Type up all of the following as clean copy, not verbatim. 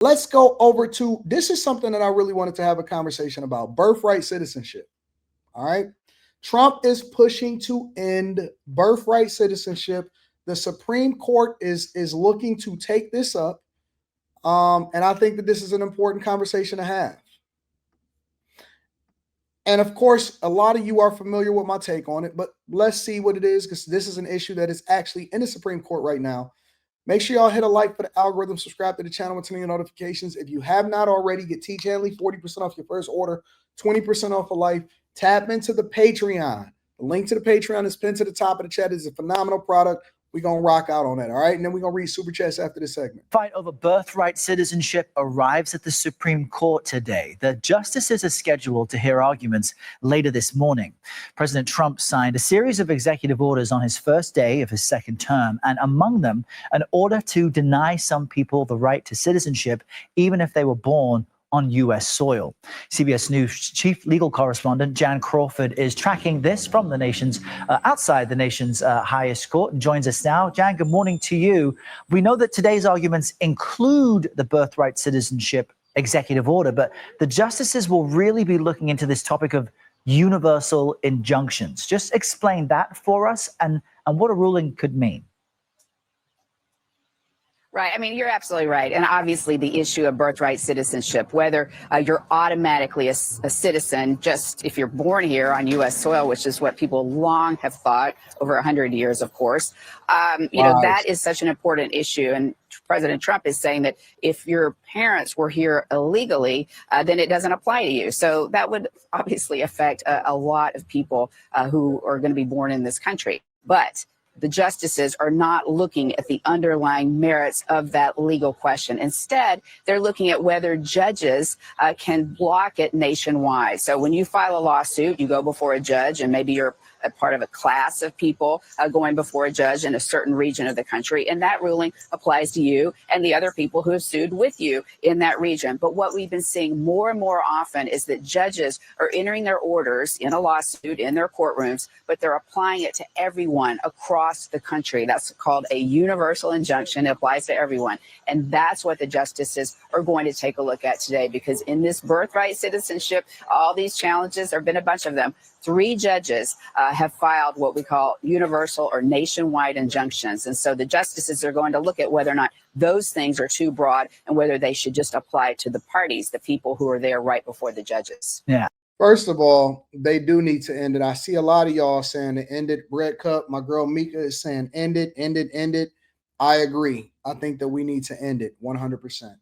let's go over to this is something that I really wanted to have a conversation about birthright citizenship. All right. Trump is pushing to end birthright citizenship. The Supreme Court is looking to take this up. And I think that this is an important conversation to have. And of course, a lot of you are familiar with my take on it, but let's see what it is because this is an issue that is actually in the Supreme Court right now. Make sure y'all hit a like for the algorithm, subscribe to the channel, and turn on your notifications. If you have not already, get T Chanley 40% off your first order, 20% off for life. Tap into the Patreon. The link to the Patreon is pinned to the top of the chat. It's a phenomenal product. We're going to rock out on that, all right? And then we're going to read Super Chats after this segment. Fight over birthright citizenship arrives at the Supreme Court today. The justices are scheduled to hear arguments later this morning. President Trump signed a series of executive orders on his first day of his second term, and among them, an order to deny some people the right to citizenship, even if they were born on U.S. soil. CBS News chief legal correspondent Jan Crawford is tracking this from the nation's outside the nation's highest court and joins us now. Jan, good morning to you. We know that today's arguments include the birthright citizenship executive order, but the justices will really be looking into this topic of universal injunctions. Just explain that for us and what a ruling could mean. Right. I mean, you're absolutely right. And obviously the issue of birthright citizenship, whether you're automatically a citizen just if you're born here on U.S. soil, which is what people long have thought over 100 years, of course, you know, that is such an important issue. And President Trump is saying that if your parents were here illegally, then it doesn't apply to you. So that would obviously affect a lot of people who are going to be born in this country. But the justices are not looking at the underlying merits of that legal question. Instead, they're looking at whether judges can block it nationwide. So when you file a lawsuit, you go before a judge, and maybe you're a part of a class of people going before a judge in a certain region of the country. And that ruling applies to you and the other people who have sued with you in that region. But what we've been seeing more and more often is that judges are entering their orders in a lawsuit in their courtrooms, but they're applying it to everyone across the country. That's called a universal injunction. It applies to everyone. And that's what the justices are going to take a look at today, because in this birthright citizenship, all these challenges, there have been a bunch of them. 3 judges have filed what we call universal or nationwide injunctions. And so the justices are going to look at whether or not those things are too broad and whether they should just apply to the parties, the people who are there right before the judges. Yeah. First of all, they do need to end it. I see a lot of y'all saying to end it. Red Cup, my girl Mika is saying end it, end it, end it. I agree. I think that we need to end it 100%.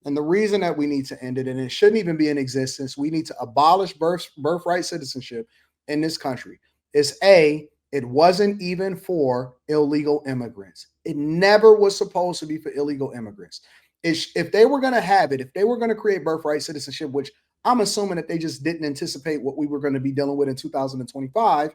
And the reason that we need to end it, and it shouldn't even be in existence, we need to abolish birthright citizenship in this country, is A, it wasn't even for illegal immigrants. It never was supposed to be for illegal immigrants. If they were going to have it, if they were going to create birthright citizenship, which I'm assuming that they just didn't anticipate what we were going to be dealing with in 2025,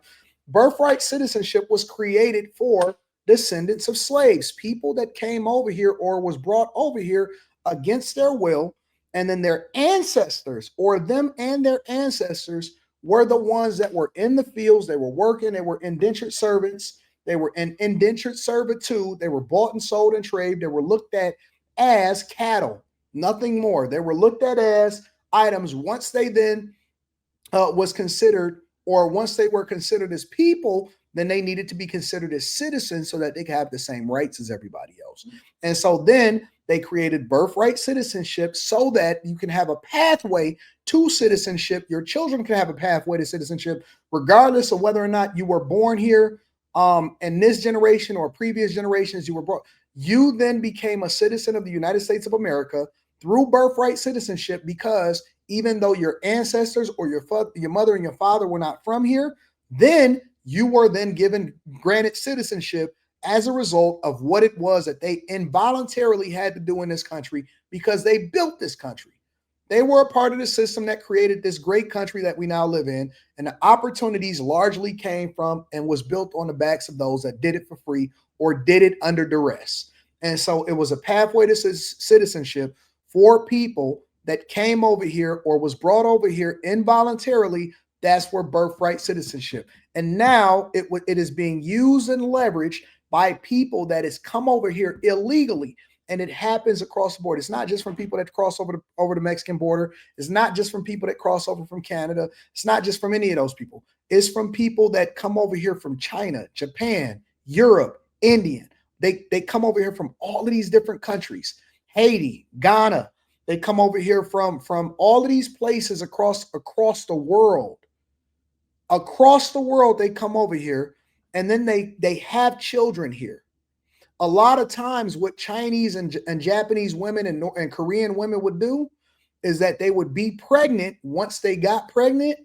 birthright citizenship was created for descendants of slaves, people that came over here or was brought over here against their will, and then their ancestors or them and their ancestors were the ones that were in the fields, they were working, they were indentured servants, they were in indentured servitude, they were bought and sold and traded, they were looked at as cattle, nothing more. They were looked at as items once they then was considered, or once they were considered as people, then they needed to be considered as citizens so that they could have the same rights as everybody else. And so then they created birthright citizenship so that you can have a pathway to citizenship. Your children can have a pathway to citizenship, regardless of whether or not you were born here in this generation or previous generations you were born. You then became a citizen of the United States of America through birthright citizenship, because even though your ancestors or your mother and your father were not from here, then you were then granted citizenship as a result of what it was that they involuntarily had to do in this country, because they built this country. They were a part of the system that created this great country that we now live in, and the opportunities largely came from and was built on the backs of those that did it for free or did it under duress. And so it was a pathway to citizenship for people that came over here or was brought over here involuntarily. That's for birthright citizenship. And now it is being used and leveraged by people that has come over here illegally. And it happens across the board. It's not just from people that cross over the Mexican border. It's not just from people that cross over from Canada. It's not just from any of those people. It's from people that come over here from China, Japan, Europe, India. They come over here from all of these different countries, Haiti, Ghana. They come over here from all of these places across the world. Across the world, they come over here, and then they have children here. A lot of times what Chinese and Japanese women and Korean women would do is that they would be pregnant. Once they got pregnant,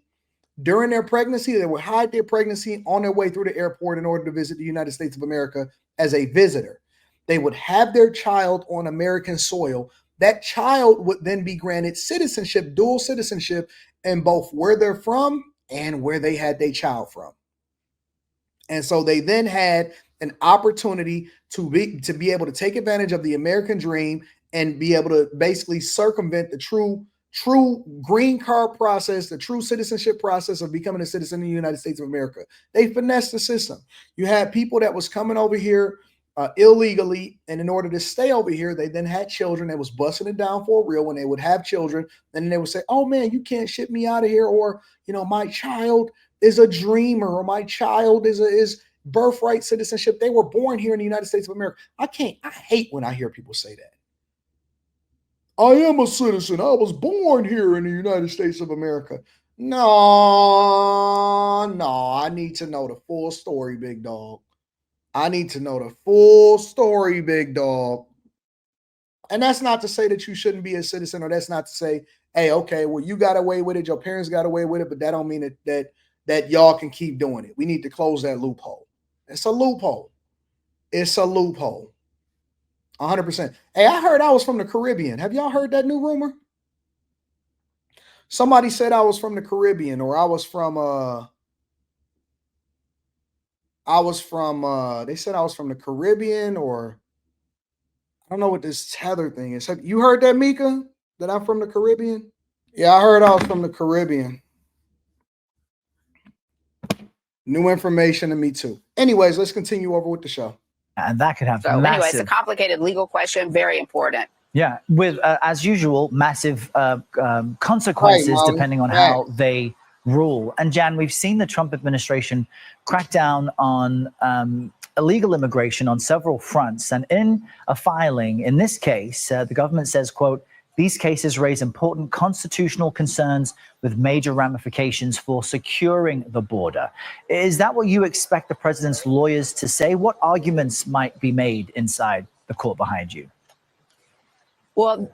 during their pregnancy, they would hide their pregnancy on their way through the airport in order to visit the United States of America as a visitor. They would have their child on American soil. That child would then be granted citizenship, dual citizenship, in both where they're from and where they had their child from. And so they then had an opportunity to be able to take advantage of the American dream and be able to basically circumvent the true green card process, the true citizenship process of becoming a citizen in the United States of America. They finessed the system. You had people that was coming over here illegally, and in order to stay over here, they then had children that was busting it down for real. When they would have children, and then they would say, oh man, you can't ship me out of here, or my child is a dreamer, or my child is birthright citizenship. They were born here in the United States of America. I hate when I hear people say that. I am a citizen. I was born here in the United States of America. No, I need to know the full story, big dog. I need to know the full story, big dog. And that's not to say that you shouldn't be a citizen, or that's not to say, hey, okay, well, you got away with it, your parents got away with it, but that don't mean that y'all can keep doing it. We need to close that loophole. It's a loophole. It's a loophole. 100%. Hey, I heard I was from the Caribbean. Have y'all heard that new rumor? Somebody said I was from the Caribbean, or I was from they said I was from the Caribbean, or I don't know what this tether thing is. You heard that, Mika? That I'm from the Caribbean? Yeah, I heard I was from the Caribbean. New information to me too. Anyways, let's continue over with the show. And that could have Anyway, it's a massive, complicated legal question, very important. yeah, with as usual, massive consequences Molly. depending on how they rule. And Jan, we've seen the Trump administration crack down on illegal immigration on several fronts. And in a filing, in this case, the government says, quote, these cases raise important constitutional concerns with major ramifications for securing the border. Is that what you expect the president's lawyers to say? What arguments might be made inside the court behind you? Well,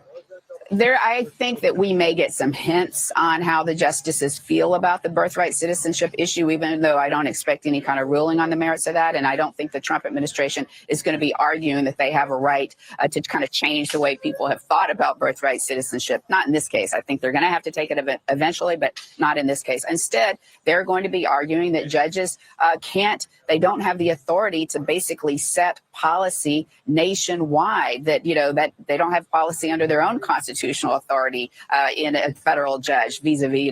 I think that we may get some hints on how the justices feel about the birthright citizenship issue, even though I don't expect any kind of ruling on the merits of that. And I don't think the Trump administration is going to be arguing that they have a right to kind of change the way people have thought about birthright citizenship. Not in this case. I think they're going to have to take it eventually, but not in this case. Instead, they're going to be arguing that judges they don't have the authority to basically set policy nationwide, that they don't have policy under their own constitutional authority in a federal judge vis-a-vis,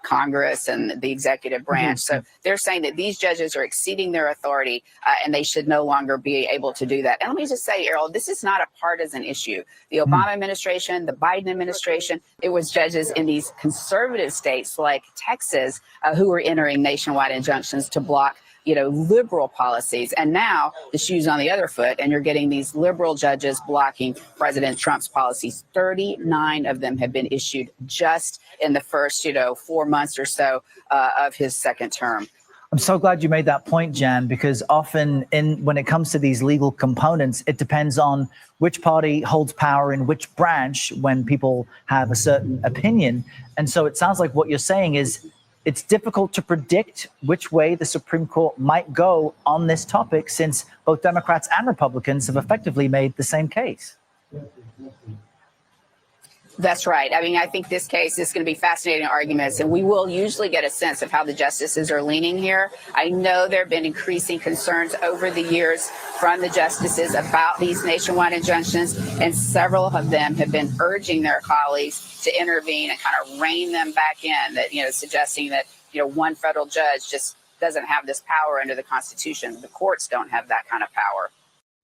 Congress and the executive branch. So they're saying that these judges are exceeding their authority and they should no longer be able to do that. And let me just say, Errol, this is not a partisan issue. The Obama administration, the Biden administration, it was judges in these conservative states like Texas who were entering nationwide injunctions to block liberal policies. And now the shoe's on the other foot, and you're getting these liberal judges blocking President Trump's policies. 39 of them have been issued just in the first, 4 months or so of his second term. I'm so glad you made that point, Jan, because often when it comes to these legal components, it depends on which party holds power in which branch when people have a certain opinion. And so it sounds like what you're saying is it's difficult to predict which way the Supreme Court might go on this topic, since both Democrats and Republicans have effectively made the same case. That's right. I mean, I think this case is going to be fascinating arguments, and we will usually get a sense of how the justices are leaning here. I know there have been increasing concerns over the years from the justices about these nationwide injunctions, and several of them have been urging their colleagues to intervene and kind of rein them back in, that, suggesting that, one federal judge just doesn't have this power under the Constitution. The courts don't have that kind of power.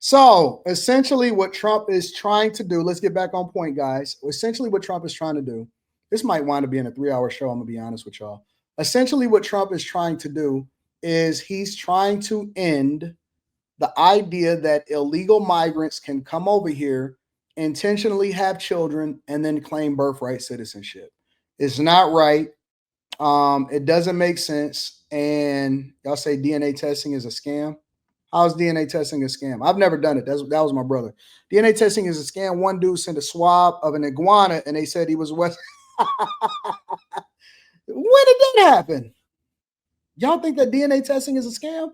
So essentially what Trump is trying to do, let's get back on point, guys. Essentially what Trump is trying to do, this might wind up being a 3-hour show. I'm gonna be honest with y'all. Essentially what Trump is trying to do is he's trying to end the idea that illegal migrants can come over here, intentionally have children, and then claim birthright citizenship. It's not right. It doesn't make sense. And y'all say DNA testing is a scam. How is DNA testing a scam? I've never done it. That was my brother. DNA testing is a scam. One dude sent a swab of an iguana, and they said he was West. When did that happen? Y'all think that DNA testing is a scam?